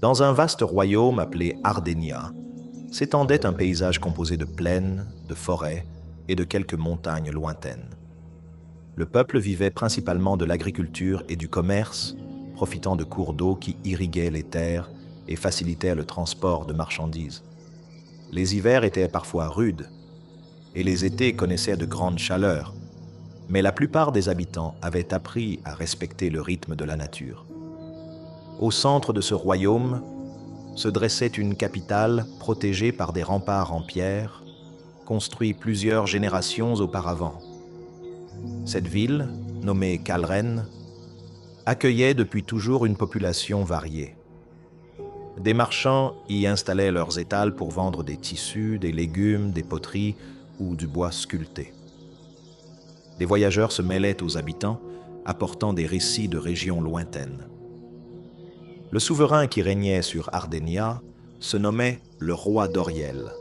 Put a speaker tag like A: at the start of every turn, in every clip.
A: Dans un vaste royaume appelé Ardenia, s'étendait un paysage composé de plaines, de forêts et de quelques montagnes lointaines. Le peuple vivait principalement de l'agriculture et du commerce, profitant de cours d'eau qui irriguaient les terres et facilitaient le transport de marchandises. Les hivers étaient parfois rudes et les étés connaissaient de grandes chaleurs, mais la plupart des habitants avaient appris à respecter le rythme de la nature. Au centre de ce royaume se dressait une capitale protégée par des remparts en pierre, construits plusieurs générations auparavant. Cette ville, nommée Kalren, accueillait depuis toujours une population variée. Des marchands y installaient leurs étals pour vendre des tissus, des légumes, des poteries ou du bois sculpté. Des voyageurs se mêlaient aux habitants, apportant des récits de régions lointaines. Le souverain qui régnait sur Ardenia se nommait le roi d'Oriel.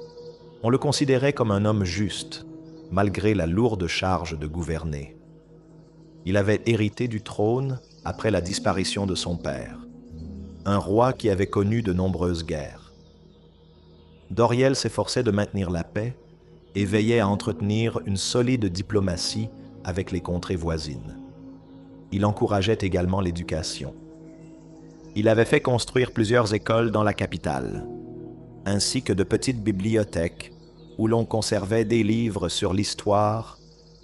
A: On le considérait comme un homme juste, malgré la lourde charge de gouverner. Il avait hérité du trône après la disparition de son père, un roi qui avait connu de nombreuses guerres. Doriel s'efforçait de maintenir la paix et veillait à entretenir une solide diplomatie avec les contrées voisines. Il encourageait également l'éducation. Il avait fait construire plusieurs écoles dans la capitale, ainsi que de petites bibliothèques où l'on conservait des livres sur l'histoire,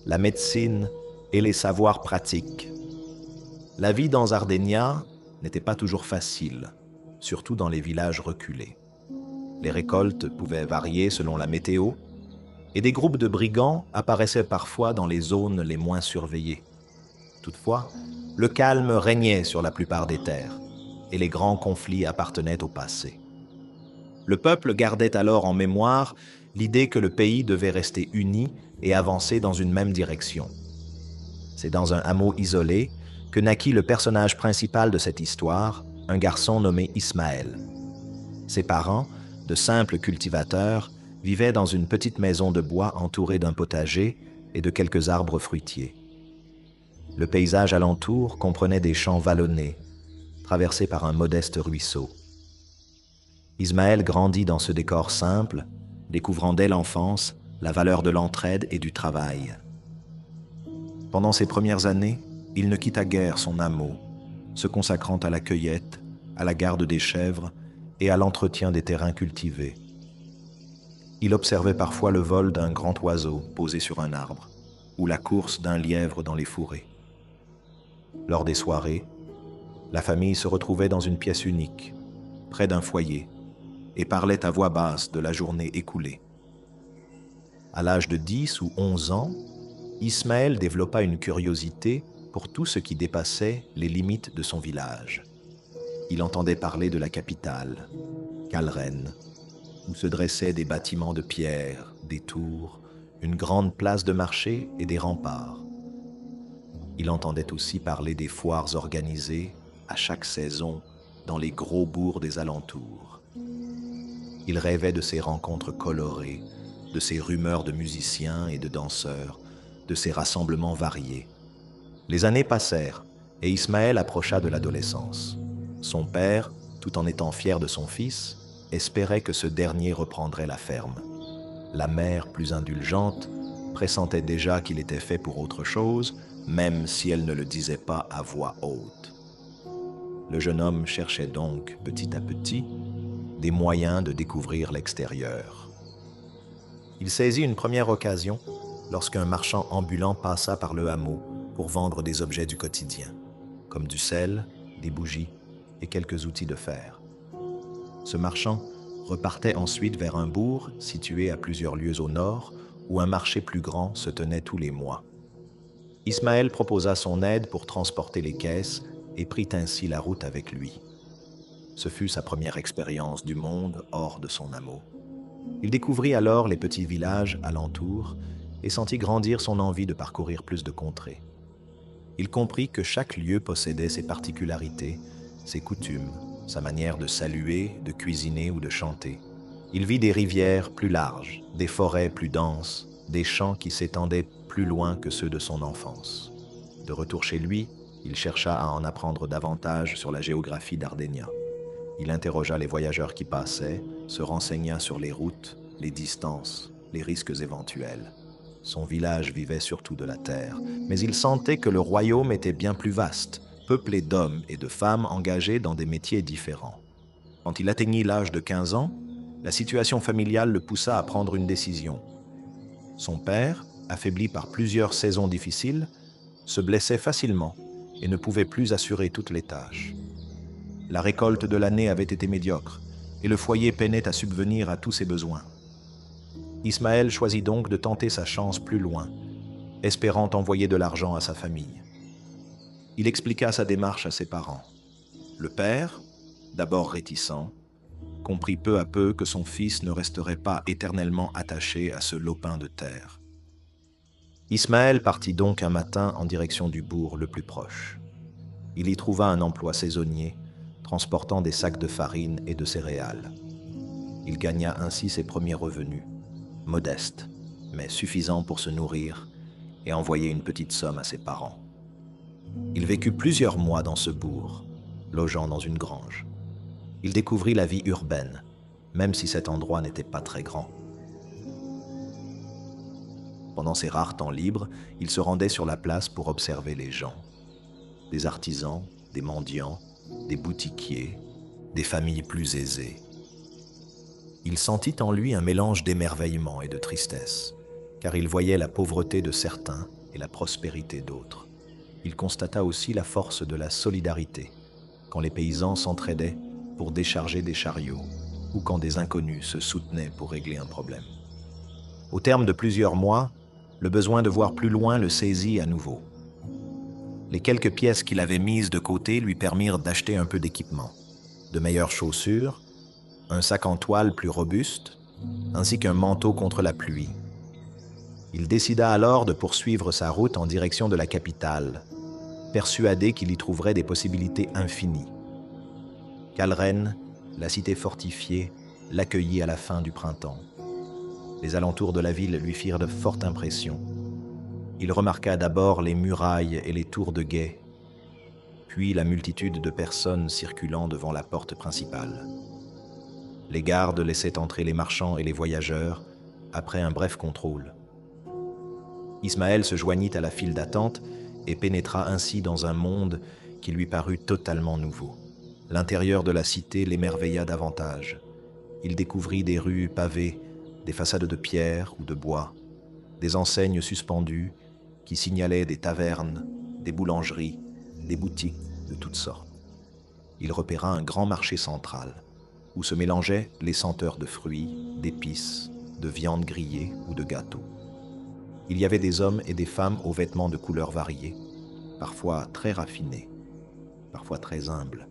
A: la médecine et les savoirs pratiques. La vie dans Ardenia n'était pas toujours facile, surtout dans les villages reculés. Les récoltes pouvaient varier selon la météo, et des groupes de brigands apparaissaient parfois dans les zones les moins surveillées. Toutefois, le calme régnait sur la plupart des terres, et les grands conflits appartenaient au passé. Le peuple gardait alors en mémoire l'idée que le pays devait rester uni et avancer dans une même direction. C'est dans un hameau isolé que naquit le personnage principal de cette histoire, un garçon nommé Ismaël. Ses parents, de simples cultivateurs, vivaient dans une petite maison de bois entourée d'un potager et de quelques arbres fruitiers. Le paysage alentour comprenait des champs vallonnés, traversés par un modeste ruisseau. Ismaël grandit dans ce décor simple, découvrant dès l'enfance la valeur de l'entraide et du travail. Pendant ses premières années, il ne quitta guère son hameau, se consacrant à la cueillette, à la garde des chèvres et à l'entretien des terrains cultivés. Il observait parfois le vol d'un grand oiseau posé sur un arbre, ou la course d'un lièvre dans les fourrés. Lors des soirées, la famille se retrouvait dans une pièce unique, près d'un foyer, et parlait à voix basse de la journée écoulée. À l'âge de 10 ou 11 ans, Ismaël développa une curiosité pour tout ce qui dépassait les limites de son village. Il entendait parler de la capitale, Kalren, où se dressaient des bâtiments de pierre, des tours, une grande place de marché et des remparts. Il entendait aussi parler des foires organisées, à chaque saison, dans les gros bourgs des alentours. Il rêvait de ces rencontres colorées, de ces rumeurs de musiciens et de danseurs, de ces rassemblements variés. Les années passèrent et Ismaël approcha de l'adolescence. Son père, tout en étant fier de son fils, espérait que ce dernier reprendrait la ferme. La mère, plus indulgente, pressentait déjà qu'il était fait pour autre chose, même si elle ne le disait pas à voix haute. Le jeune homme cherchait donc, petit à petit, des moyens de découvrir l'extérieur. Il saisit une première occasion lorsqu'un marchand ambulant passa par le hameau pour vendre des objets du quotidien, comme du sel, des bougies et quelques outils de fer. Ce marchand repartait ensuite vers un bourg situé à plusieurs lieues au nord, où un marché plus grand se tenait tous les mois. Ismaël proposa son aide pour transporter les caisses et prit ainsi la route avec lui. Ce fut sa première expérience du monde hors de son hameau. Il découvrit alors les petits villages alentours et sentit grandir son envie de parcourir plus de contrées. Il comprit que chaque lieu possédait ses particularités, ses coutumes, sa manière de saluer, de cuisiner ou de chanter. Il vit des rivières plus larges, des forêts plus denses, des champs qui s'étendaient plus loin que ceux de son enfance. De retour chez lui, il chercha à en apprendre davantage sur la géographie d'Ardenia. Il interrogea les voyageurs qui passaient, se renseigna sur les routes, les distances, les risques éventuels. Son village vivait surtout de la terre, mais il sentait que le royaume était bien plus vaste, peuplé d'hommes et de femmes engagés dans des métiers différents. Quand il atteignit l'âge de 15 ans, la situation familiale le poussa à prendre une décision. Son père, affaibli par plusieurs saisons difficiles, se blessait facilement et ne pouvait plus assurer toutes les tâches. La récolte de l'année avait été médiocre et le foyer peinait à subvenir à tous ses besoins. Ismaël choisit donc de tenter sa chance plus loin, espérant envoyer de l'argent à sa famille. Il expliqua sa démarche à ses parents. Le père, d'abord réticent, comprit peu à peu que son fils ne resterait pas éternellement attaché à ce lopin de terre. Ismaël partit donc un matin en direction du bourg le plus proche. Il y trouva un emploi saisonnier, transportant des sacs de farine et de céréales. Il gagna ainsi ses premiers revenus, modestes, mais suffisants pour se nourrir et envoyer une petite somme à ses parents. Il vécut plusieurs mois dans ce bourg, logeant dans une grange. Il découvrit la vie urbaine, même si cet endroit n'était pas très grand. Pendant ses rares temps libres, il se rendait sur la place pour observer les gens. Des artisans, des mendiants, des boutiquiers, des familles plus aisées. Il sentit en lui un mélange d'émerveillement et de tristesse, car il voyait la pauvreté de certains et la prospérité d'autres. Il constata aussi la force de la solidarité, quand les paysans s'entraidaient pour décharger des chariots ou quand des inconnus se soutenaient pour régler un problème. Au terme de plusieurs mois, le besoin de voir plus loin le saisit à nouveau. Les quelques pièces qu'il avait mises de côté lui permirent d'acheter un peu d'équipement, de meilleures chaussures, un sac en toile plus robuste, ainsi qu'un manteau contre la pluie. Il décida alors de poursuivre sa route en direction de la capitale, persuadé qu'il y trouverait des possibilités infinies. Calren, la cité fortifiée, l'accueillit à la fin du printemps. Les alentours de la ville lui firent de fortes impressions. Il remarqua d'abord les murailles et les tours de guet, puis la multitude de personnes circulant devant la porte principale. Les gardes laissaient entrer les marchands et les voyageurs après un bref contrôle. Ismaël se joignit à la file d'attente et pénétra ainsi dans un monde qui lui parut totalement nouveau. L'intérieur de la cité l'émerveilla davantage. Il découvrit des rues pavées, des façades de pierre ou de bois, des enseignes suspendues qui signalaient des tavernes, des boulangeries, des boutiques de toutes sortes. Il repéra un grand marché central, où se mélangeaient les senteurs de fruits, d'épices, de viande grillée ou de gâteaux. Il y avait des hommes et des femmes aux vêtements de couleurs variées, parfois très raffinés, parfois très humbles.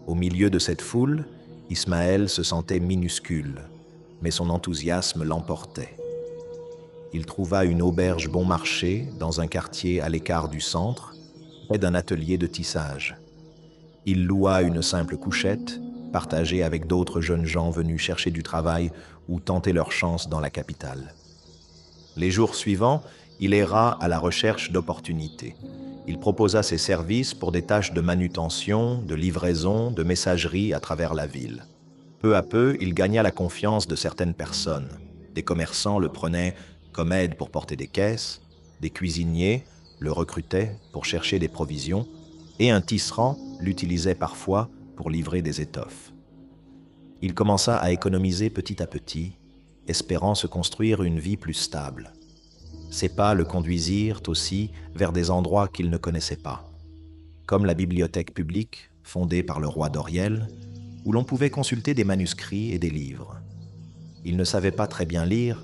A: Au milieu de cette foule, Ismaël se sentait minuscule, mais son enthousiasme l'emportait. Il trouva une auberge bon marché dans un quartier à l'écart du centre, près d'un atelier de tissage. Il loua une simple couchette, partagée avec d'autres jeunes gens venus chercher du travail ou tenter leur chance dans la capitale. Les jours suivants, il erra à la recherche d'opportunités. Il proposa ses services pour des tâches de manutention, de livraison, de messagerie à travers la ville. Peu à peu, il gagna la confiance de certaines personnes. Des commerçants le prenaient comme aide pour porter des caisses, des cuisiniers le recrutaient pour chercher des provisions, et un tisserand l'utilisait parfois pour livrer des étoffes. Il commença à économiser petit à petit, espérant se construire une vie plus stable. Ses pas le conduisirent aussi vers des endroits qu'il ne connaissait pas, comme la bibliothèque publique fondée par le roi d'Oriel, où l'on pouvait consulter des manuscrits et des livres. Il ne savait pas très bien lire,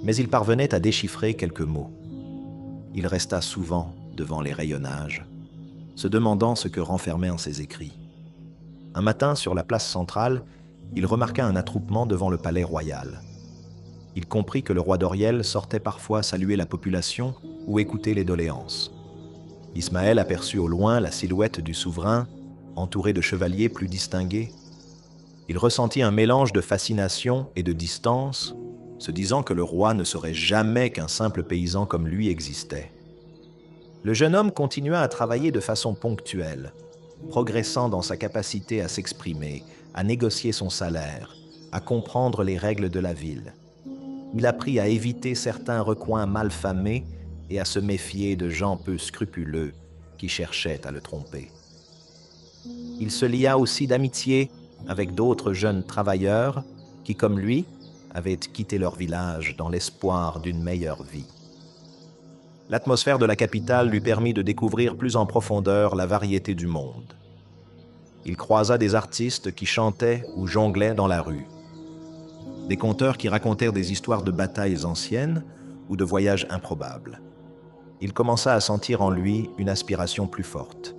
A: mais il parvenait à déchiffrer quelques mots. Il resta souvent devant les rayonnages, se demandant ce que renfermaient en ses écrits. Un matin, sur la place centrale, il remarqua un attroupement devant le palais royal. Il comprit que le roi d'Oriel sortait parfois saluer la population ou écouter les doléances. Ismaël aperçut au loin la silhouette du souverain, entouré de chevaliers plus distingués. Il ressentit un mélange de fascination et de distance, se disant que le roi ne saurait jamais qu'un simple paysan comme lui existait. Le jeune homme continua à travailler de façon ponctuelle. progressant dans sa capacité à s'exprimer, à négocier son salaire, à comprendre les règles de la ville. Il apprit à éviter certains recoins malfamés et à se méfier de gens peu scrupuleux qui cherchaient à le tromper. Il se lia aussi d'amitié avec d'autres jeunes travailleurs qui, comme lui, avaient quitté leur village dans l'espoir d'une meilleure vie. L'atmosphère de la capitale lui permit de découvrir plus en profondeur la variété du monde. Il croisa des artistes qui chantaient ou jonglaient dans la rue, des conteurs qui racontèrent des histoires de batailles anciennes ou de voyages improbables. Il commença à sentir en lui une aspiration plus forte.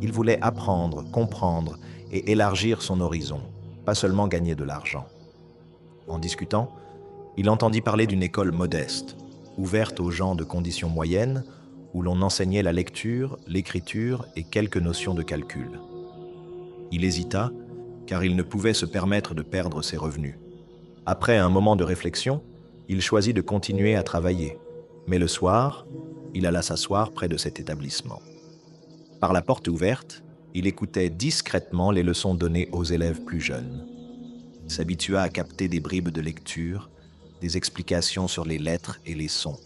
A: Il voulait apprendre, comprendre et élargir son horizon, pas seulement gagner de l'argent. En discutant, il entendit parler d'une école modeste, ouverte aux gens de conditions moyennes, où l'on enseignait la lecture, l'écriture et quelques notions de calcul. Il hésita, car il ne pouvait se permettre de perdre ses revenus. Après un moment de réflexion, il choisit de continuer à travailler, mais le soir, il alla s'asseoir près de cet établissement. Par la porte ouverte, il écoutait discrètement les leçons données aux élèves plus jeunes. Il s'habitua à capter des bribes de lecture, des explications sur les lettres et les sons.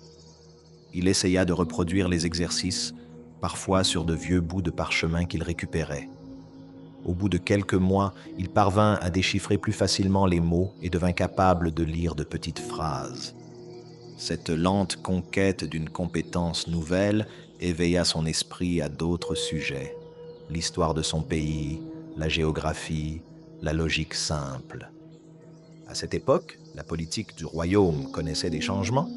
A: Il essaya de reproduire les exercices, parfois sur de vieux bouts de parchemin qu'il récupérait. Au bout de quelques mois, il parvint à déchiffrer plus facilement les mots et devint capable de lire de petites phrases. Cette lente conquête d'une compétence nouvelle éveilla son esprit à d'autres sujets, l'histoire de son pays, la géographie, la logique simple. À cette époque, la politique du royaume connaissait des changements.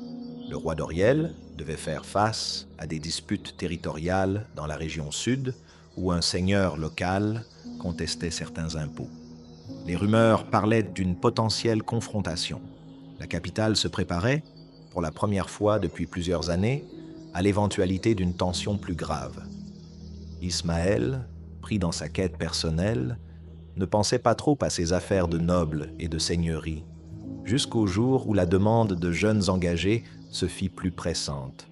A: Le roi d'Oriel devait faire face à des disputes territoriales dans la région sud, où un seigneur local contestait certains impôts. Les rumeurs parlaient d'une potentielle confrontation. La capitale se préparait, pour la première fois depuis plusieurs années, à l'éventualité d'une tension plus grave. Ismaël, pris dans sa quête personnelle, ne pensait pas trop à ses affaires de nobles et de seigneurie, jusqu'au jour où la demande de jeunes engagés se fit plus pressante.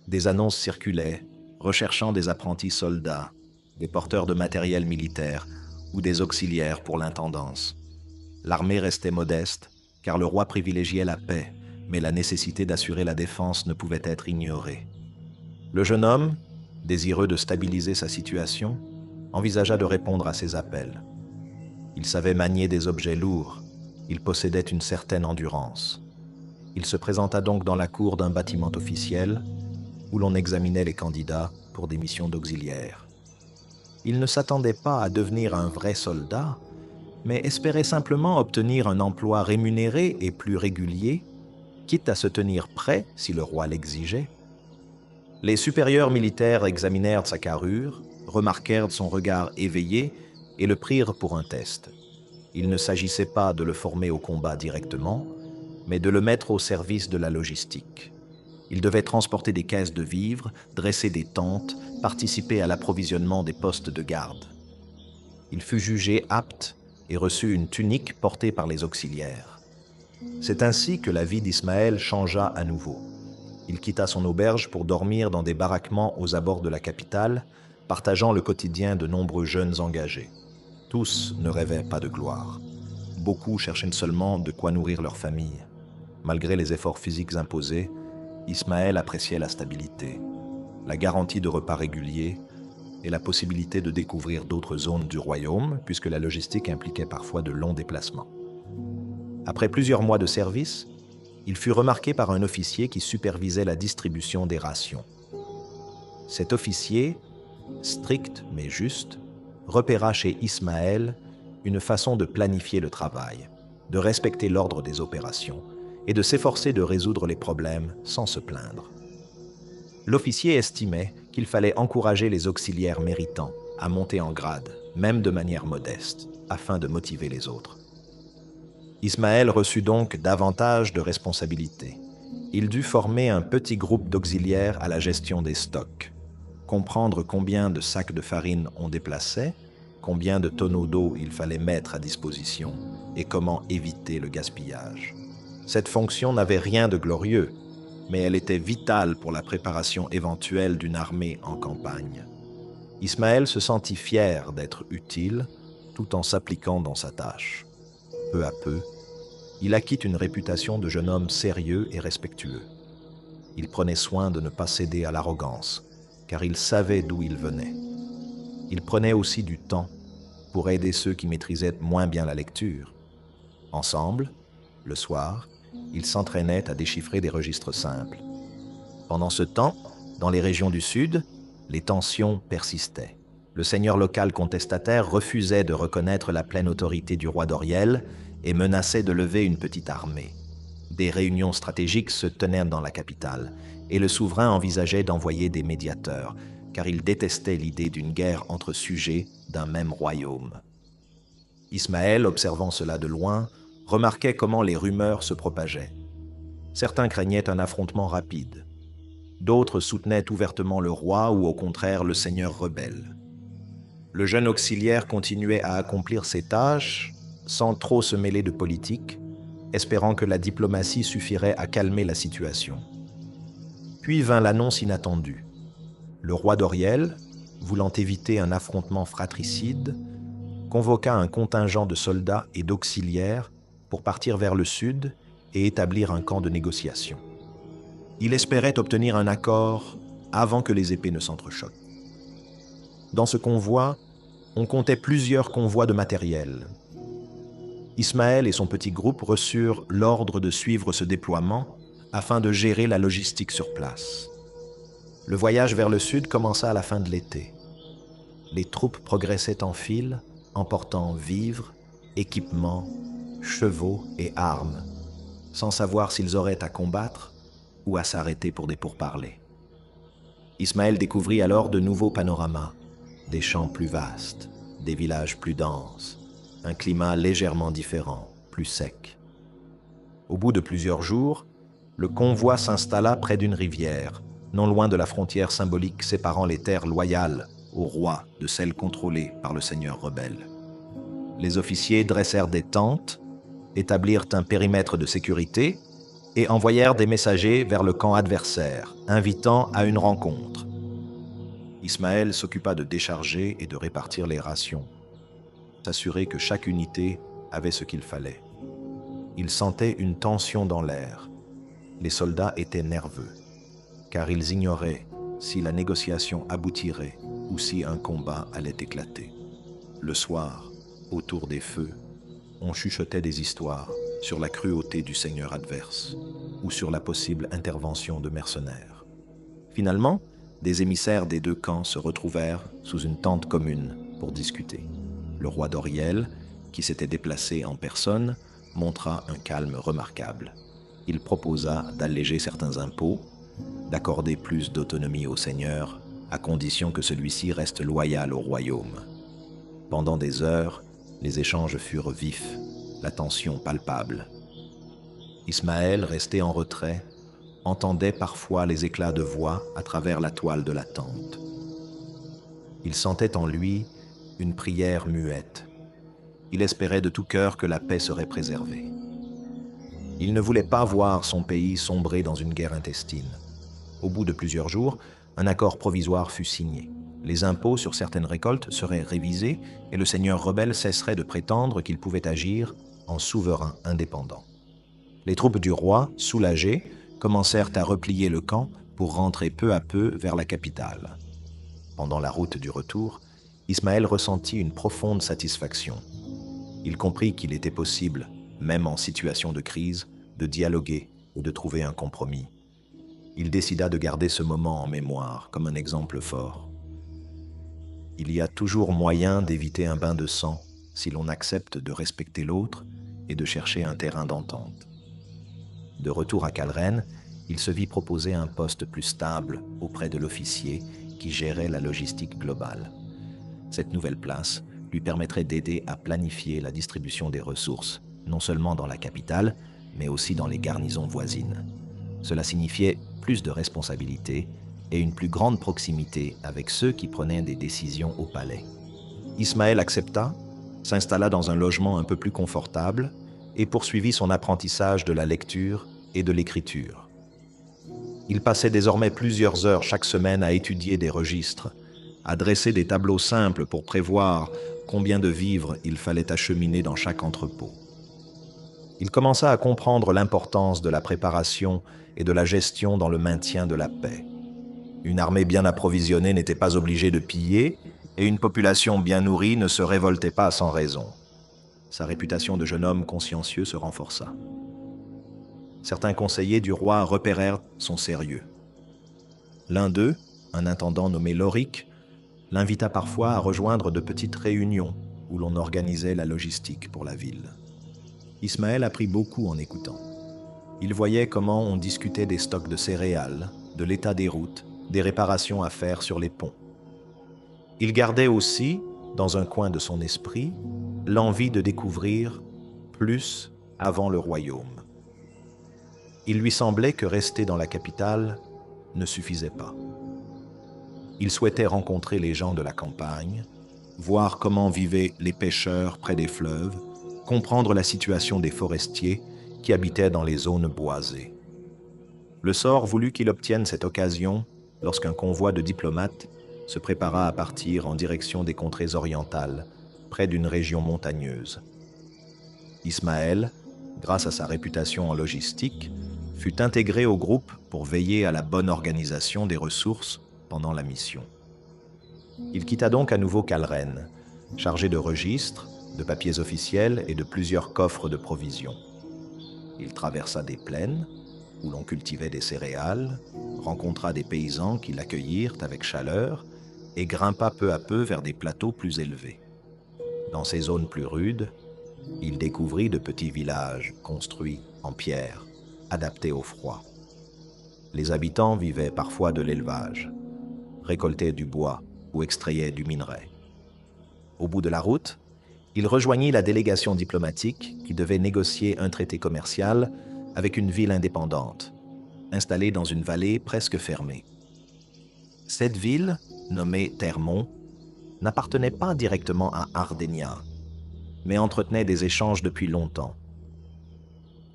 A: Des annonces circulaient, recherchant des apprentis soldats, des porteurs de matériel militaire ou des auxiliaires pour l'intendance. L'armée restait modeste, car le roi privilégiait la paix, mais la nécessité d'assurer la défense ne pouvait être ignorée. Le jeune homme, désireux de stabiliser sa situation, envisagea de répondre à ces appels. Il savait manier des objets lourds, il possédait une certaine endurance. Il se présenta donc dans la cour d'un bâtiment officiel où l'on examinait les candidats pour des missions d'auxiliaire. Il ne s'attendait pas à devenir un vrai soldat, mais espérait simplement obtenir un emploi rémunéré et plus régulier, quitte à se tenir prêt si le roi l'exigeait. Les supérieurs militaires examinèrent sa carrure, remarquèrent son regard éveillé et le prirent pour un test. Il ne s'agissait pas de le former au combat directement, mais de le mettre au service de la logistique. Il devait transporter des caisses de vivres, dresser des tentes, participer à l'approvisionnement des postes de garde. Il fut jugé apte et reçut une tunique portée par les auxiliaires. C'est ainsi que la vie d'Ismaël changea à nouveau. Il quitta son auberge pour dormir dans des baraquements aux abords de la capitale, partageant le quotidien de nombreux jeunes engagés. Tous ne rêvaient pas de gloire. Beaucoup cherchaient seulement de quoi nourrir leur famille. Malgré les efforts physiques imposés, Ismaël appréciait la stabilité, la garantie de repas réguliers et la possibilité de découvrir d'autres zones du royaume, puisque la logistique impliquait parfois de longs déplacements. Après plusieurs mois de service, il fut remarqué par un officier qui supervisait la distribution des rations. Cet officier, strict mais juste, repéra chez Ismaël une façon de planifier le travail, de respecter l'ordre des opérations et de s'efforcer de résoudre les problèmes sans se plaindre. L'officier estimait qu'il fallait encourager les auxiliaires méritants à monter en grade, même de manière modeste, afin de motiver les autres. Ismaël reçut donc davantage de responsabilités. Il dut former un petit groupe d'auxiliaires à la gestion des stocks, comprendre combien de sacs de farine on déplaçait, combien de tonneaux d'eau il fallait mettre à disposition et comment éviter le gaspillage. Cette fonction n'avait rien de glorieux, mais elle était vitale pour la préparation éventuelle d'une armée en campagne. Ismaël se sentit fier d'être utile tout en s'appliquant dans sa tâche. Peu à peu, il acquit une réputation de jeune homme sérieux et respectueux. Il prenait soin de ne pas céder à l'arrogance, car il savait d'où il venait. Il prenait aussi du temps pour aider ceux qui maîtrisaient moins bien la lecture. Ensemble, le soir, ils s'entraînaient à déchiffrer des registres simples. Pendant ce temps, dans les régions du Sud, les tensions persistaient. Le seigneur local contestataire refusait de reconnaître la pleine autorité du roi d'Oriel et menaçait de lever une petite armée. Des réunions stratégiques se tenaient dans la capitale, et le souverain envisageait d'envoyer des médiateurs, car il détestait l'idée d'une guerre entre sujets d'un même royaume. Ismaël, observant cela de loin, remarquait comment les rumeurs se propageaient. Certains craignaient un affrontement rapide. D'autres soutenaient ouvertement le roi ou au contraire le seigneur rebelle. Le jeune auxiliaire continuait à accomplir ses tâches sans trop se mêler de politique, espérant que la diplomatie suffirait à calmer la situation. Puis vint l'annonce inattendue. Le roi d'Oriel, voulant éviter un affrontement fratricide, convoqua un contingent de soldats et d'auxiliaires pour partir vers le sud et établir un camp de négociation. Il espérait obtenir un accord avant que les épées ne s'entrechoquent. Dans ce convoi, on comptait plusieurs convois de matériel. Ismaël et son petit groupe reçurent l'ordre de suivre ce déploiement afin de gérer la logistique sur place. Le voyage vers le sud commença à la fin de l'été. Les troupes progressaient en file, emportant vivres, équipements, chevaux et armes, sans savoir s'ils auraient à combattre ou à s'arrêter pour des pourparlers. Ismaël découvrit alors de nouveaux panoramas, des champs plus vastes, des villages plus denses, un climat légèrement différent, plus sec. Au bout de plusieurs jours, le convoi s'installa près d'une rivière, non loin de la frontière symbolique séparant les terres loyales au roi de celles contrôlées par le seigneur rebelle. Les officiers dressèrent des tentes, établirent un périmètre de sécurité et envoyèrent des messagers vers le camp adversaire, invitant à une rencontre. Ismaël s'occupa de décharger et de répartir les rations, s'assurer que chaque unité avait ce qu'il fallait. Il sentait une tension dans l'air. Les soldats étaient nerveux, car ils ignoraient si la négociation aboutirait ou si un combat allait éclater. Le soir, autour des feux, on chuchotait des histoires sur la cruauté du seigneur adverse ou sur la possible intervention de mercenaires. Finalement, des émissaires des deux camps se retrouvèrent sous une tente commune pour discuter. Le roi d'Oriel, qui s'était déplacé en personne, montra un calme remarquable. Il proposa d'alléger certains impôts, d'accorder plus d'autonomie au seigneur, à condition que celui-ci reste loyal au royaume. Pendant des heures, les échanges furent vifs, la tension palpable. Ismaël, resté en retrait, entendait parfois les éclats de voix à travers la toile de la tente. Il sentait en lui une prière muette. Il espérait de tout cœur que la paix serait préservée. Il ne voulait pas voir son pays sombrer dans une guerre intestine. Au bout de plusieurs jours, un accord provisoire fut signé. Les impôts sur certaines récoltes seraient révisés et le seigneur rebelle cesserait de prétendre qu'il pouvait agir en souverain indépendant. Les troupes du roi, soulagées, commencèrent à replier le camp pour rentrer peu à peu vers la capitale. Pendant la route du retour, Ismaël ressentit une profonde satisfaction. Il comprit qu'il était possible, même en situation de crise, de dialoguer et de trouver un compromis. Il décida de garder ce moment en mémoire comme un exemple fort. Il y a toujours moyen d'éviter un bain de sang si l'on accepte de respecter l'autre et de chercher un terrain d'entente. De retour à Calren, il se vit proposer un poste plus stable auprès de l'officier qui gérait la logistique globale. Cette nouvelle place lui permettrait d'aider à planifier la distribution des ressources, non seulement dans la capitale, mais aussi dans les garnisons voisines. Cela signifiait plus de responsabilités et une plus grande proximité avec ceux qui prenaient des décisions au palais. Ismaël accepta, s'installa dans un logement un peu plus confortable et poursuivit son apprentissage de la lecture et de l'écriture. Il passait désormais plusieurs heures chaque semaine à étudier des registres, à dresser des tableaux simples pour prévoir combien de vivres il fallait acheminer dans chaque entrepôt. Il commença à comprendre l'importance de la préparation et de la gestion dans le maintien de la paix. Une armée bien approvisionnée n'était pas obligée de piller, et une population bien nourrie ne se révoltait pas sans raison. Sa réputation de jeune homme consciencieux se renforça. Certains conseillers du roi repérèrent son sérieux. L'un d'eux, un intendant nommé Loric, l'invita parfois à rejoindre de petites réunions où l'on organisait la logistique pour la ville. Ismaël apprit beaucoup en écoutant. Il voyait comment on discutait des stocks de céréales, de l'état des routes, des réparations à faire sur les ponts. Il gardait aussi, dans un coin de son esprit, l'envie de découvrir plus avant le royaume. Il lui semblait que rester dans la capitale ne suffisait pas. Il souhaitait rencontrer les gens de la campagne, voir comment vivaient les pêcheurs près des fleuves, comprendre la situation des forestiers qui habitaient dans les zones boisées. Le sort voulut qu'il obtienne cette occasion lorsqu'un convoi de diplomates se prépara à partir en direction des contrées orientales, près d'une région montagneuse. Ismaël, grâce à sa réputation en logistique, fut intégré au groupe pour veiller à la bonne organisation des ressources pendant la mission. Il quitta donc à nouveau Calren, chargé de registres, de papiers officiels et de plusieurs coffres de provisions. Il traversa des plaines, où l'on cultivait des céréales, rencontra des paysans qui l'accueillirent avec chaleur et grimpa peu à peu vers des plateaux plus élevés. Dans ces zones plus rudes, il découvrit de petits villages construits en pierre, adaptés au froid. Les habitants vivaient parfois de l'élevage, récoltaient du bois ou extrayaient du minerai. Au bout de la route, il rejoignit la délégation diplomatique qui devait négocier un traité commercial avec une ville indépendante, installée dans une vallée presque fermée. Cette ville, nommée Termon, n'appartenait pas directement à Ardenia, mais entretenait des échanges depuis longtemps.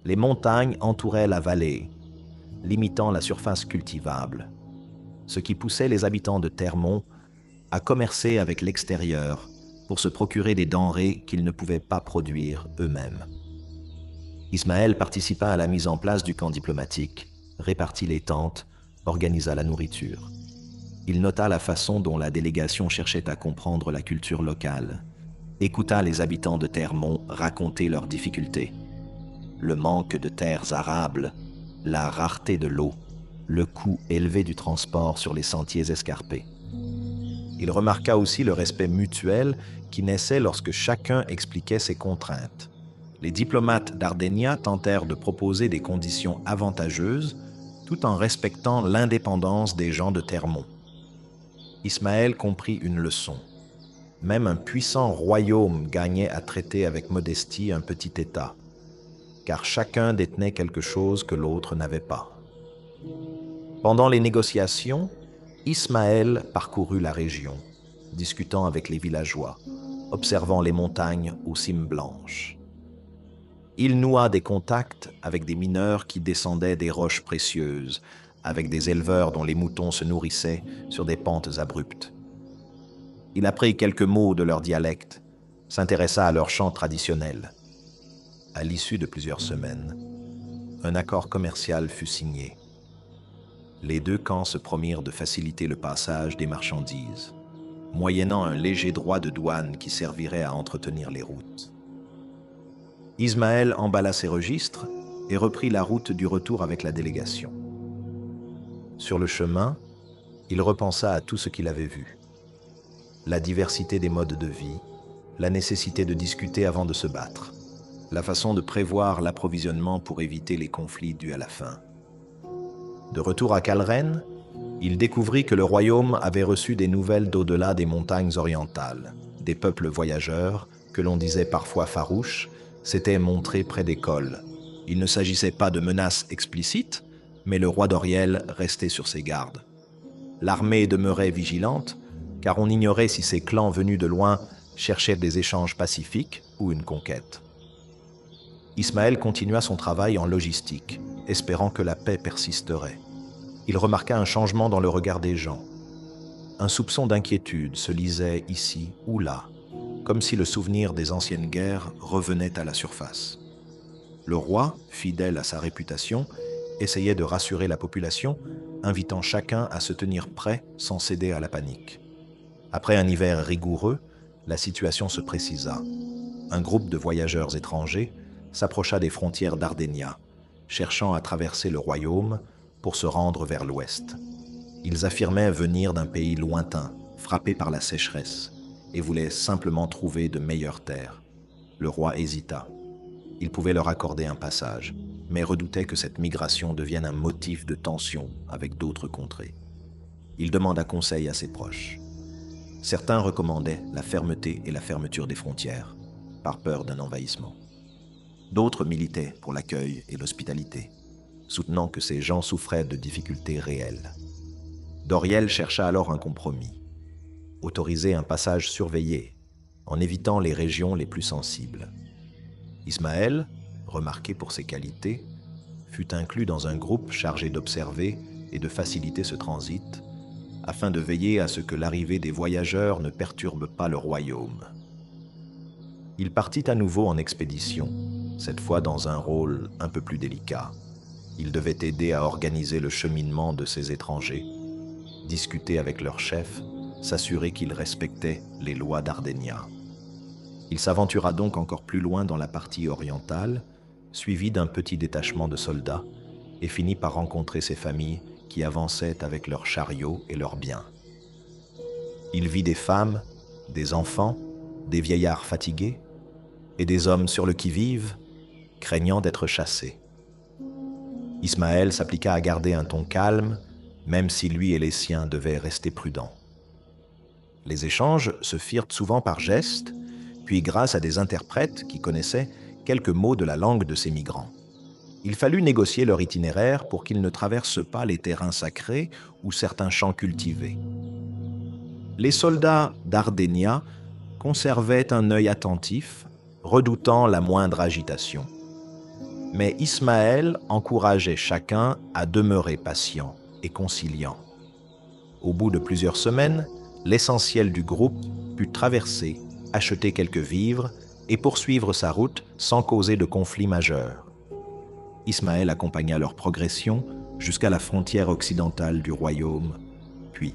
A: Les montagnes entouraient la vallée, limitant la surface cultivable, ce qui poussait les habitants de Termon à commercer avec l'extérieur pour se procurer des denrées qu'ils ne pouvaient pas produire eux-mêmes. Ismaël participa à la mise en place du camp diplomatique, répartit les tentes, organisa la nourriture. Il nota la façon dont la délégation cherchait à comprendre la culture locale, écouta les habitants de Termon raconter leurs difficultés. Le manque de terres arables, la rareté de l'eau, le coût élevé du transport sur les sentiers escarpés. Il remarqua aussi le respect mutuel qui naissait lorsque chacun expliquait ses contraintes. Les diplomates d'Ardenia tentèrent de proposer des conditions avantageuses tout en respectant l'indépendance des gens de Termon. Ismaël comprit une leçon. Même un puissant royaume gagnait à traiter avec modestie un petit État, car chacun détenait quelque chose que l'autre n'avait pas. Pendant les négociations, Ismaël parcourut la région, discutant avec les villageois, observant les montagnes aux cimes blanches. Il noua des contacts avec des mineurs qui descendaient des roches précieuses, avec des éleveurs dont les moutons se nourrissaient sur des pentes abruptes. Il apprit quelques mots de leur dialecte, s'intéressa à leurs chants traditionnels. À l'issue de plusieurs semaines, un accord commercial fut signé. Les deux camps se promirent de faciliter le passage des marchandises, moyennant un léger droit de douane qui servirait à entretenir les routes. Ismaël emballa ses registres et reprit la route du retour avec la délégation. Sur le chemin, il repensa à tout ce qu'il avait vu. La diversité des modes de vie, la nécessité de discuter avant de se battre, la façon de prévoir l'approvisionnement pour éviter les conflits dus à la faim. De retour à Calren, il découvrit que le royaume avait reçu des nouvelles d'au-delà des montagnes orientales. Des peuples voyageurs, que l'on disait parfois farouches, s'étaient montrés près des cols. Il ne s'agissait pas de menaces explicites, mais le roi d'Oriel restait sur ses gardes. L'armée demeurait vigilante, car on ignorait si ces clans venus de loin cherchaient des échanges pacifiques ou une conquête. Ismaël continua son travail en logistique, espérant que la paix persisterait. Il remarqua un changement dans le regard des gens. Un soupçon d'inquiétude se lisait ici ou là, comme si le souvenir des anciennes guerres revenait à la surface. Le roi, fidèle à sa réputation, essayait de rassurer la population, invitant chacun à se tenir prêt sans céder à la panique. Après un hiver rigoureux, la situation se précisa. Un groupe de voyageurs étrangers s'approcha des frontières d'Ardenya, cherchant à traverser le royaume pour se rendre vers l'ouest. Ils affirmaient venir d'un pays lointain, frappé par la sécheresse, et voulaient simplement trouver de meilleures terres. Le roi hésita. Il pouvait leur accorder un passage, mais redoutait que cette migration devienne un motif de tension avec d'autres contrées. Il demanda conseil à ses proches. Certains recommandaient la fermeté et la fermeture des frontières, par peur d'un envahissement. D'autres militaient pour l'accueil et l'hospitalité, soutenant que ces gens souffraient de difficultés réelles. Doriel chercha alors un compromis, autoriser un passage surveillé, en évitant les régions les plus sensibles. Ismaël, remarqué pour ses qualités, fut inclus dans un groupe chargé d'observer et de faciliter ce transit, afin de veiller à ce que l'arrivée des voyageurs ne perturbe pas le royaume. Il partit à nouveau en expédition, cette fois dans un rôle un peu plus délicat. Il devait aider à organiser le cheminement de ces étrangers, discuter avec leur chef, s'assurer qu'ils respectaient les lois d'Ardenya. Il s'aventura donc encore plus loin dans la partie orientale, suivi d'un petit détachement de soldats, et finit par rencontrer ces familles qui avançaient avec leurs chariots et leurs biens. Il vit des femmes, des enfants, des vieillards fatigués, et des hommes sur le qui-vive, craignant d'être chassés. Ismaël s'appliqua à garder un ton calme, même si lui et les siens devaient rester prudents. Les échanges se firent souvent par gestes, puis grâce à des interprètes qui connaissaient quelques mots de la langue de ces migrants. Il fallut négocier leur itinéraire pour qu'ils ne traversent pas les terrains sacrés ou certains champs cultivés. Les soldats d'Ardenya conservaient un œil attentif, redoutant la moindre agitation. Mais Ismaël encourageait chacun à demeurer patient et conciliant. Au bout de plusieurs semaines, l'essentiel du groupe put traverser, acheter quelques vivres et poursuivre sa route sans causer de conflit majeur. Ismaël accompagna leur progression jusqu'à la frontière occidentale du royaume, puis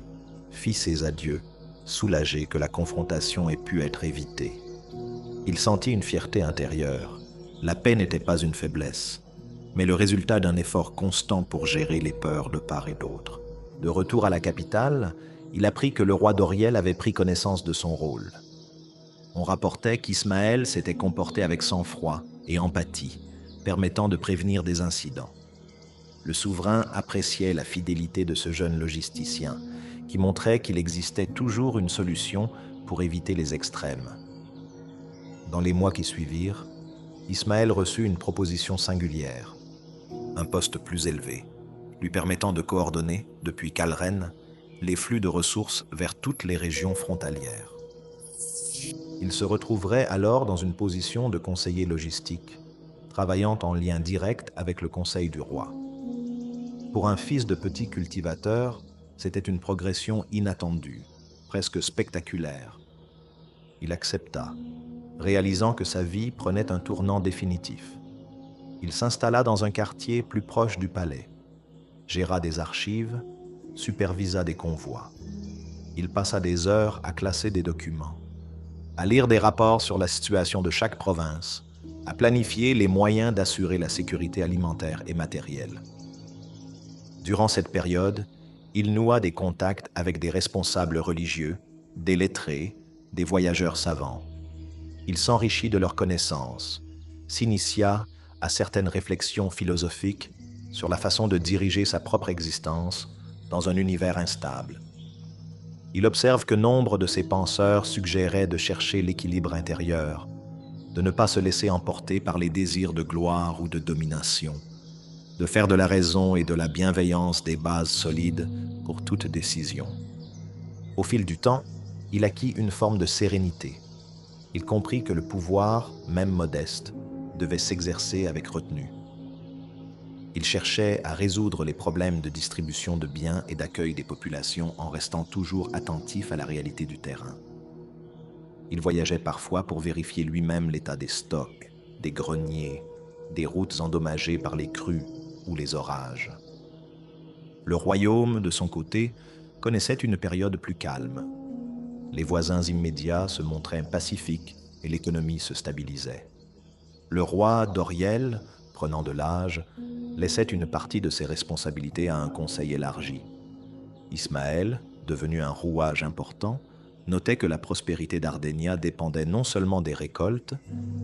A: fit ses adieux, soulagé que la confrontation ait pu être évitée. Il sentit une fierté intérieure. La paix n'était pas une faiblesse, mais le résultat d'un effort constant pour gérer les peurs de part et d'autre. De retour à la capitale, il apprit que le roi Doriel avait pris connaissance de son rôle. On rapportait qu'Ismaël s'était comporté avec sang-froid et empathie, permettant de prévenir des incidents. Le souverain appréciait la fidélité de ce jeune logisticien, qui montrait qu'il existait toujours une solution pour éviter les extrêmes. Dans les mois qui suivirent, Ismaël reçut une proposition singulière, un poste plus élevé, lui permettant de coordonner, depuis Calren, les flux de ressources vers toutes les régions frontalières. Il se retrouverait alors dans une position de conseiller logistique, travaillant en lien direct avec le conseil du roi. Pour un fils de petit cultivateur, c'était une progression inattendue, presque spectaculaire. Il accepta, réalisant que sa vie prenait un tournant définitif. Il s'installa dans un quartier plus proche du palais, géra des archives, supervisa des convois. Il passa des heures à classer des documents, à lire des rapports sur la situation de chaque province, à planifier les moyens d'assurer la sécurité alimentaire et matérielle. Durant cette période, il noua des contacts avec des responsables religieux, des lettrés, des voyageurs savants. Il s'enrichit de leurs connaissances, s'initia à certaines réflexions philosophiques sur la façon de diriger sa propre existence dans un univers instable. Il observe que nombre de ses penseurs suggéraient de chercher l'équilibre intérieur, de ne pas se laisser emporter par les désirs de gloire ou de domination, de faire de la raison et de la bienveillance des bases solides pour toute décision. Au fil du temps, il acquit une forme de sérénité. Il comprit que le pouvoir, même modeste, devait s'exercer avec retenue. Il cherchait à résoudre les problèmes de distribution de biens et d'accueil des populations en restant toujours attentif à la réalité du terrain. Il voyageait parfois pour vérifier lui-même l'état des stocks, des greniers, des routes endommagées par les crues ou les orages. Le royaume, de son côté, connaissait une période plus calme. Les voisins immédiats se montraient pacifiques et l'économie se stabilisait. Le roi Doriel, prenant de l'âge, laissait une partie de ses responsabilités à un conseil élargi. Ismaël, devenu un rouage important, notait que la prospérité d'Ardenia dépendait non seulement des récoltes,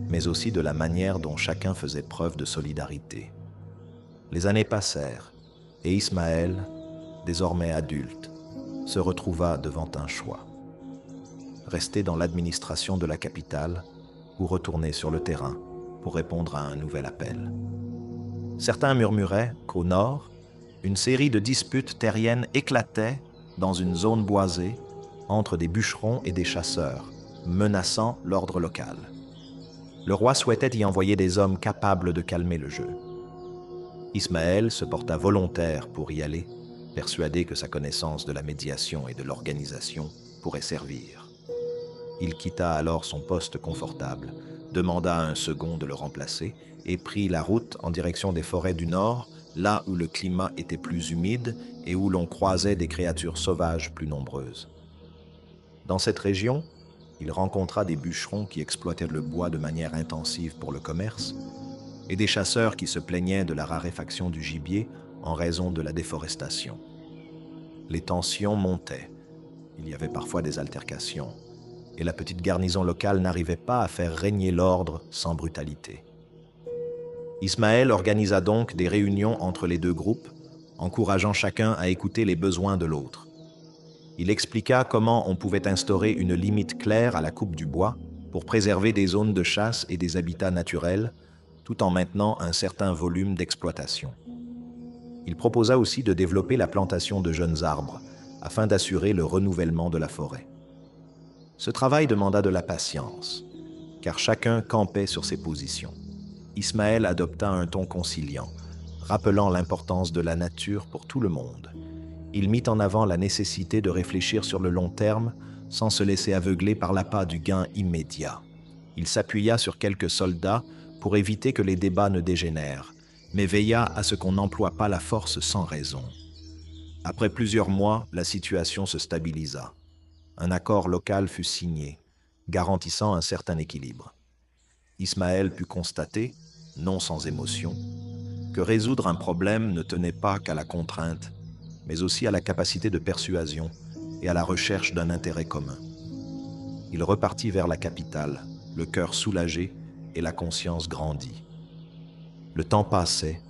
A: mais aussi de la manière dont chacun faisait preuve de solidarité. Les années passèrent, et Ismaël, désormais adulte, se retrouva devant un choix. Rester dans l'administration de la capitale ou retourner sur le terrain pour répondre à un nouvel appel. Certains murmuraient qu'au nord, une série de disputes terriennes éclatait dans une zone boisée entre des bûcherons et des chasseurs, menaçant l'ordre local. Le roi souhaitait y envoyer des hommes capables de calmer le jeu. Ismaël se porta volontaire pour y aller, persuadé que sa connaissance de la médiation et de l'organisation pourrait servir. Il quitta alors son poste confortable, demanda à un second de le remplacer et prit la route en direction des forêts du nord, là où le climat était plus humide et où l'on croisait des créatures sauvages plus nombreuses. Dans cette région, il rencontra des bûcherons qui exploitaient le bois de manière intensive pour le commerce et des chasseurs qui se plaignaient de la raréfaction du gibier en raison de la déforestation. Les tensions montaient. Il y avait parfois des altercations et la petite garnison locale n'arrivait pas à faire régner l'ordre sans brutalité. Ismaël organisa donc des réunions entre les deux groupes, encourageant chacun à écouter les besoins de l'autre. Il expliqua comment on pouvait instaurer une limite claire à la coupe du bois pour préserver des zones de chasse et des habitats naturels, tout en maintenant un certain volume d'exploitation. Il proposa aussi de développer la plantation de jeunes arbres, afin d'assurer le renouvellement de la forêt. Ce travail demanda de la patience, car chacun campait sur ses positions. Ismaël adopta un ton conciliant, rappelant l'importance de la nature pour tout le monde. Il mit en avant la nécessité de réfléchir sur le long terme sans se laisser aveugler par l'appât du gain immédiat. Il s'appuya sur quelques soldats pour éviter que les débats ne dégénèrent, mais veilla à ce qu'on n'emploie pas la force sans raison. Après plusieurs mois, la situation se stabilisa. Un accord local fut signé, garantissant un certain équilibre. Ismaël put constater, non sans émotion, que résoudre un problème ne tenait pas qu'à la contrainte, mais aussi à la capacité de persuasion et à la recherche d'un intérêt commun. Il repartit vers la capitale, le cœur soulagé et la conscience grandie. Le temps passait,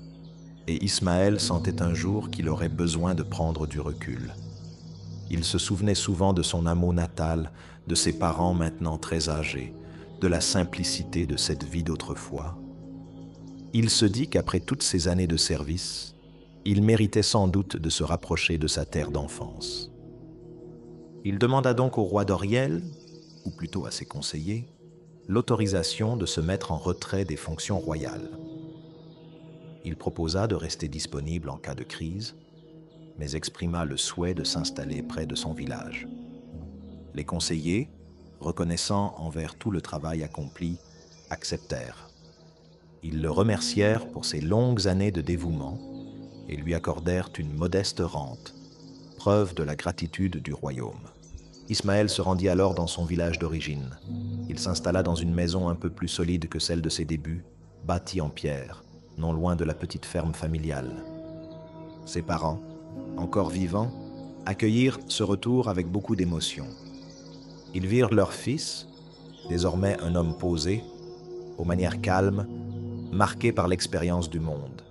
A: et Ismaël sentait un jour qu'il aurait besoin de prendre du recul. Il se souvenait souvent de son hameau natal, de ses parents maintenant très âgés, de la simplicité de cette vie d'autrefois. Il se dit qu'après toutes ces années de service, il méritait sans doute de se rapprocher de sa terre d'enfance. Il demanda donc au roi Doriel, ou plutôt à ses conseillers, l'autorisation de se mettre en retrait des fonctions royales. Il proposa de rester disponible en cas de crise, mais exprima le souhait de s'installer près de son village. Les conseillers, reconnaissant envers tout le travail accompli, acceptèrent. Ils le remercièrent pour ses longues années de dévouement et lui accordèrent une modeste rente, preuve de la gratitude du royaume. Ismaël se rendit alors dans son village d'origine. Il s'installa dans une maison un peu plus solide que celle de ses débuts, bâtie en pierre, non loin de la petite ferme familiale. Ses parents, encore vivants, accueillirent ce retour avec beaucoup d'émotion. Ils virent leur fils, désormais un homme posé, aux manières calmes, marqué par l'expérience du monde.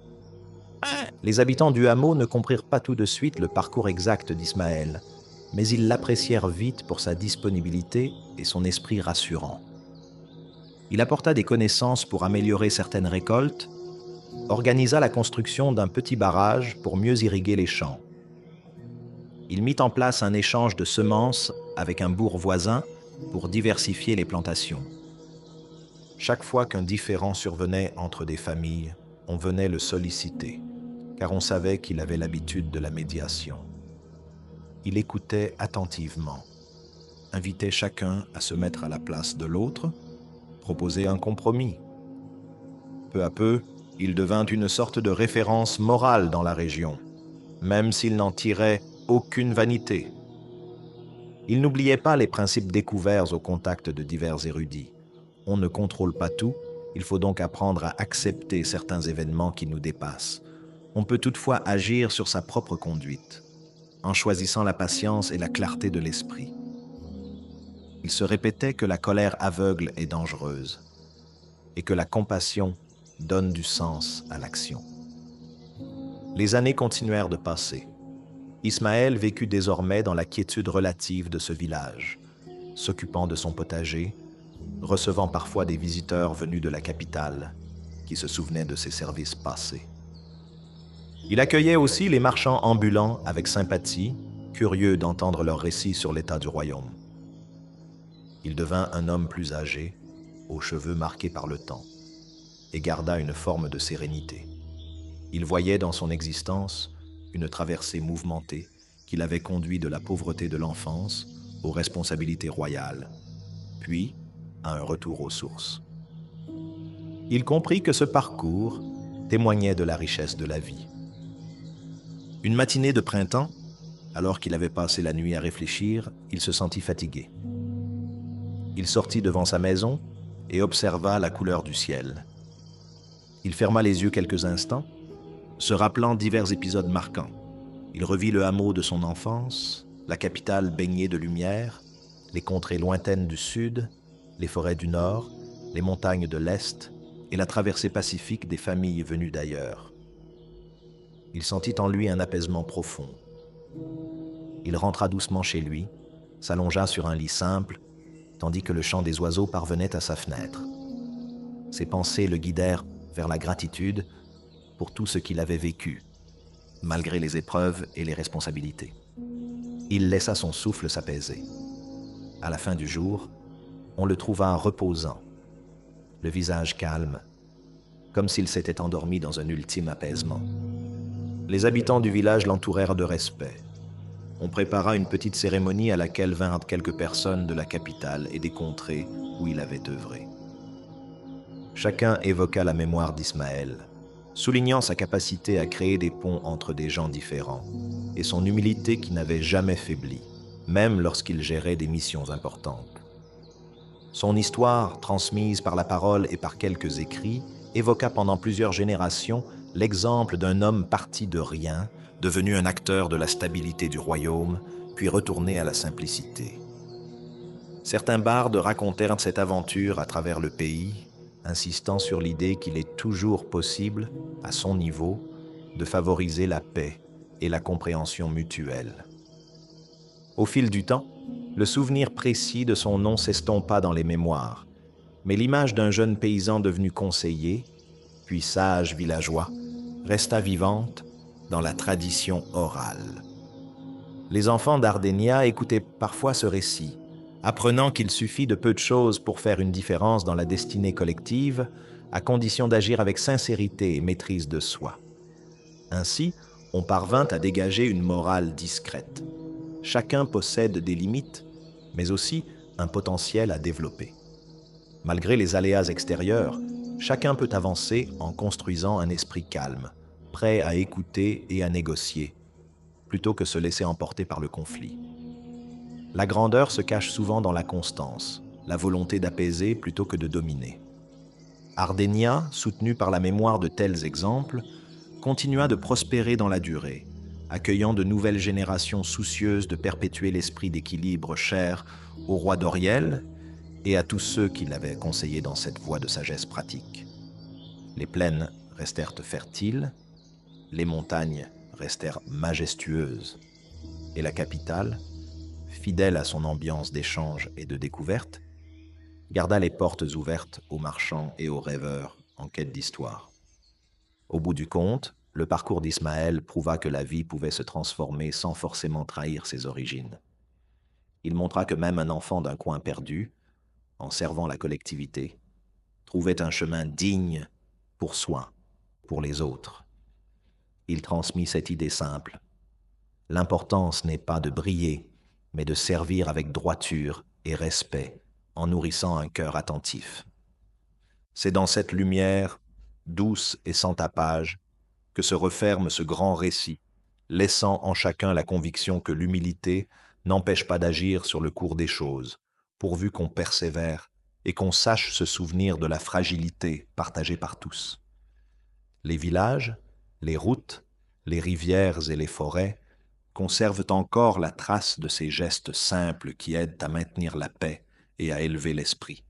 A: Les habitants du hameau ne comprirent pas tout de suite le parcours exact d'Ismaël, mais ils l'apprécièrent vite pour sa disponibilité et son esprit rassurant. Il apporta des connaissances pour améliorer certaines récoltes, organisa la construction d'un petit barrage pour mieux irriguer les champs. Il mit en place un échange de semences avec un bourg voisin pour diversifier les plantations. Chaque fois qu'un différend survenait entre des familles, on venait le solliciter, car on savait qu'il avait l'habitude de la médiation. Il écoutait attentivement, invitait chacun à se mettre à la place de l'autre, proposait un compromis. Peu à peu, il devint une sorte de référence morale dans la région, même s'il n'en tirait aucune vanité. Il n'oubliait pas les principes découverts au contact de divers érudits. On ne contrôle pas tout, il faut donc apprendre à accepter certains événements qui nous dépassent. On peut toutefois agir sur sa propre conduite, en choisissant la patience et la clarté de l'esprit. Il se répétait que la colère aveugle est dangereuse et que la compassion donne du sens à l'action. Les années continuèrent de passer. Ismaël vécut désormais dans la quiétude relative de ce village, s'occupant de son potager, recevant parfois des visiteurs venus de la capitale qui se souvenaient de ses services passés. Il accueillait aussi les marchands ambulants avec sympathie, curieux d'entendre leurs récits sur l'état du royaume. Il devint un homme plus âgé, aux cheveux marqués par le temps, et garda une forme de sérénité. Il voyait dans son existence une traversée mouvementée qui l'avait conduit de la pauvreté de l'enfance aux responsabilités royales, puis à un retour aux sources. Il comprit que ce parcours témoignait de la richesse de la vie. Une matinée de printemps, alors qu'il avait passé la nuit à réfléchir, il se sentit fatigué. Il sortit devant sa maison et observa la couleur du ciel. Il ferma les yeux quelques instants, se rappelant divers épisodes marquants. Il revit le hameau de son enfance, la capitale baignée de lumière, les contrées lointaines du sud, les forêts du nord, les montagnes de l'est et la traversée pacifique des familles venues d'ailleurs. Il sentit en lui un apaisement profond. Il rentra doucement chez lui, s'allongea sur un lit simple, tandis que le chant des oiseaux parvenait à sa fenêtre. Ses pensées le guidèrent vers la gratitude pour tout ce qu'il avait vécu, malgré les épreuves et les responsabilités. Il laissa son souffle s'apaiser. À la fin du jour, on le trouva reposant, le visage calme, comme s'il s'était endormi dans un ultime apaisement. Les habitants du village l'entourèrent de respect. On prépara une petite cérémonie à laquelle vinrent quelques personnes de la capitale et des contrées où il avait œuvré. Chacun évoqua la mémoire d'Ismaël, soulignant sa capacité à créer des ponts entre des gens différents et son humilité qui n'avait jamais faibli, même lorsqu'il gérait des missions importantes. Son histoire, transmise par la parole et par quelques écrits, évoqua pendant plusieurs générations l'exemple d'un homme parti de rien, devenu un acteur de la stabilité du royaume, puis retourné à la simplicité. Certains bardes racontèrent cette aventure à travers le pays, insistant sur l'idée qu'il est toujours possible, à son niveau, de favoriser la paix et la compréhension mutuelle. Au fil du temps, le souvenir précis de son nom s'estompa dans les mémoires, mais l'image d'un jeune paysan devenu conseiller, puis sage villageois, resta vivante dans la tradition orale. Les enfants d'Ardenia écoutaient parfois ce récit, apprenant qu'il suffit de peu de choses pour faire une différence dans la destinée collective, à condition d'agir avec sincérité et maîtrise de soi. Ainsi, on parvint à dégager une morale discrète. Chacun possède des limites, mais aussi un potentiel à développer. Malgré les aléas extérieurs, chacun peut avancer en construisant un esprit calme, prêt à écouter et à négocier, plutôt que se laisser emporter par le conflit. La grandeur se cache souvent dans la constance, la volonté d'apaiser plutôt que de dominer. Ardenia, soutenu par la mémoire de tels exemples, continua de prospérer dans la durée, accueillant de nouvelles générations soucieuses de perpétuer l'esprit d'équilibre cher au roi d'Oriel et à tous ceux qui l'avaient conseillé dans cette voie de sagesse pratique. Les plaines restèrent fertiles, les montagnes restèrent majestueuses, et la capitale, fidèle à son ambiance d'échange et de découverte, garda les portes ouvertes aux marchands et aux rêveurs en quête d'histoire. Au bout du compte, le parcours d'Ismaël prouva que la vie pouvait se transformer sans forcément trahir ses origines. Il montra que même un enfant d'un coin perdu, en servant la collectivité, trouvait un chemin digne pour soi, pour les autres. Il transmit cette idée simple. L'importance n'est pas de briller, mais de servir avec droiture et respect, en nourrissant un cœur attentif. C'est dans cette lumière, douce et sans tapage, que se referme ce grand récit, laissant en chacun la conviction que l'humilité n'empêche pas d'agir sur le cours des choses, pourvu qu'on persévère et qu'on sache se souvenir de la fragilité partagée par tous. Les villages, les routes, les rivières et les forêts conservent encore la trace de ces gestes simples qui aident à maintenir la paix et à élever l'esprit.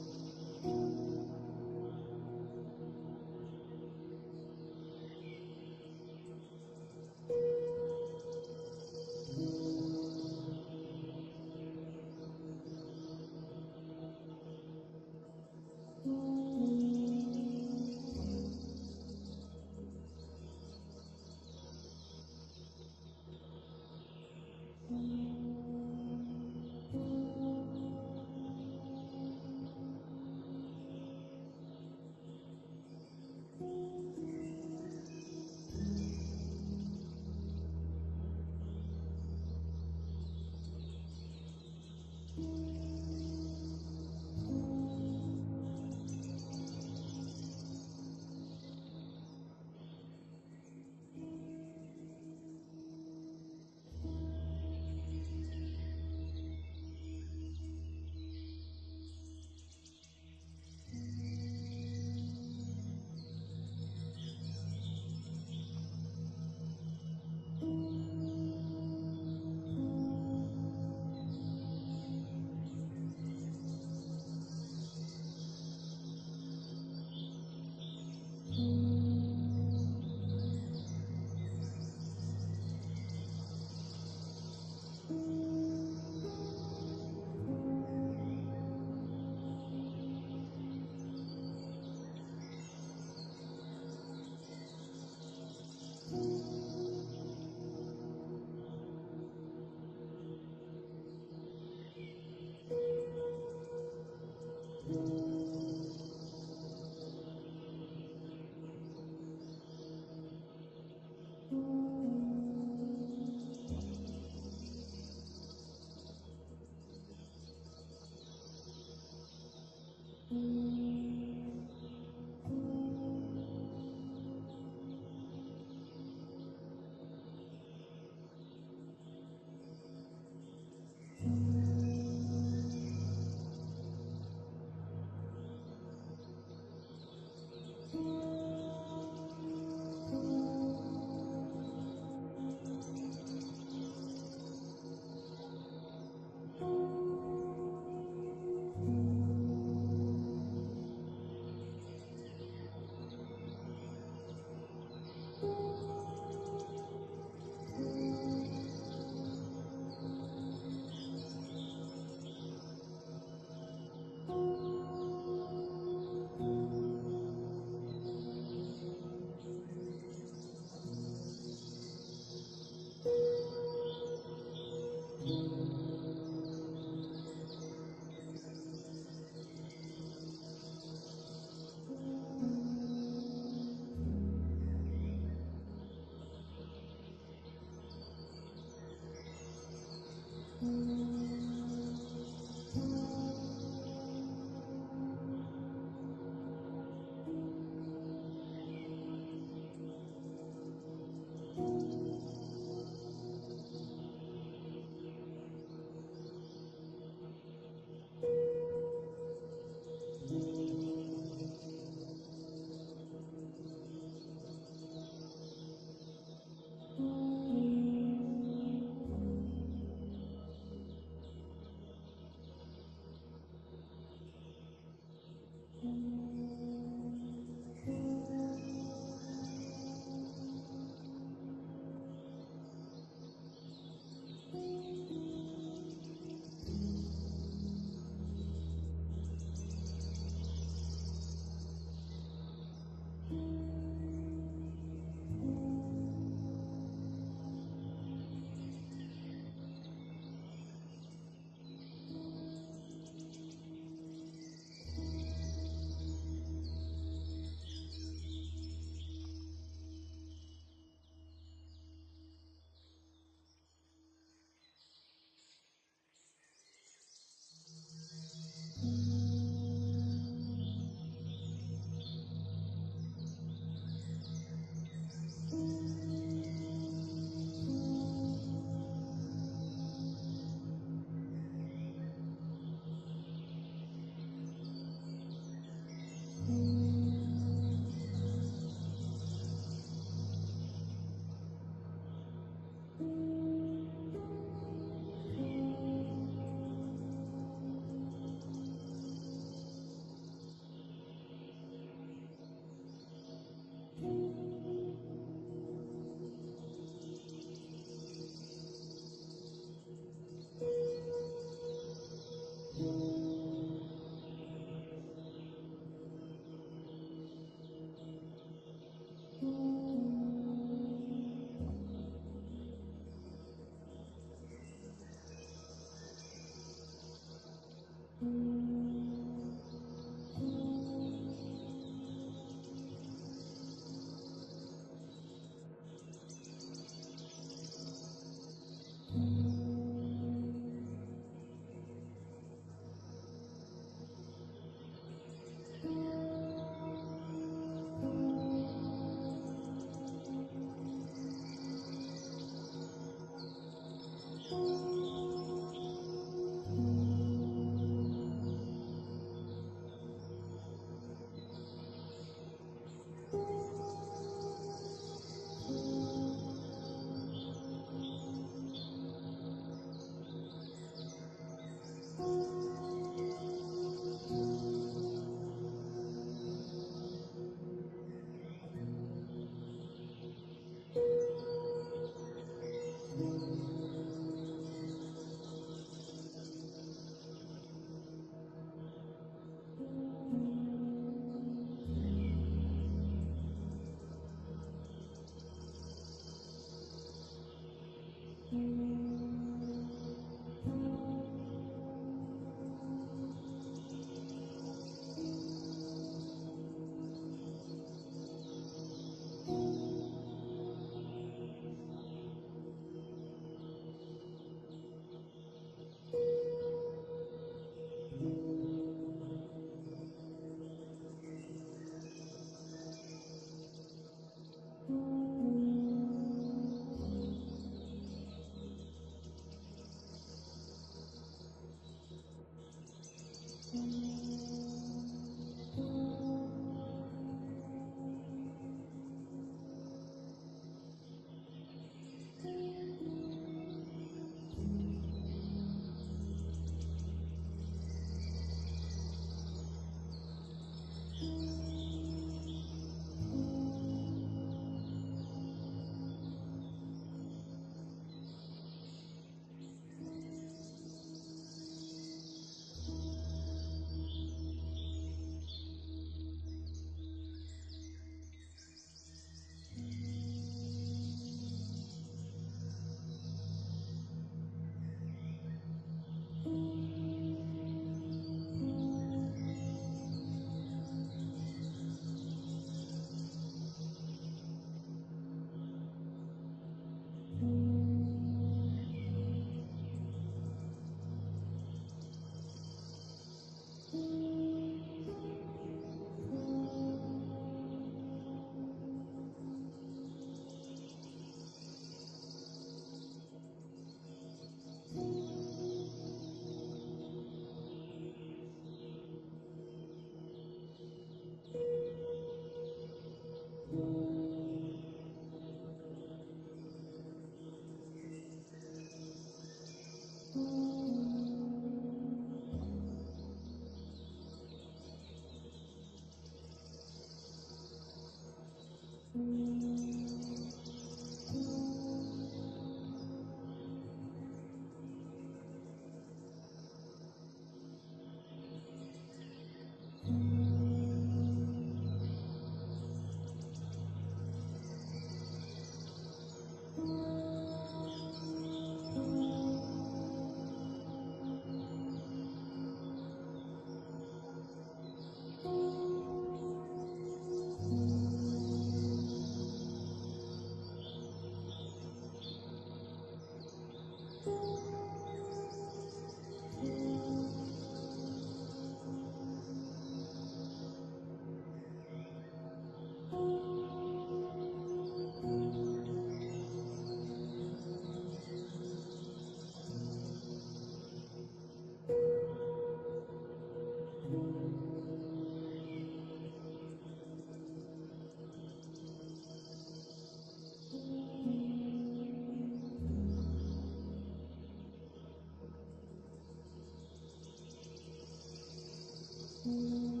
B: Mm-hmm.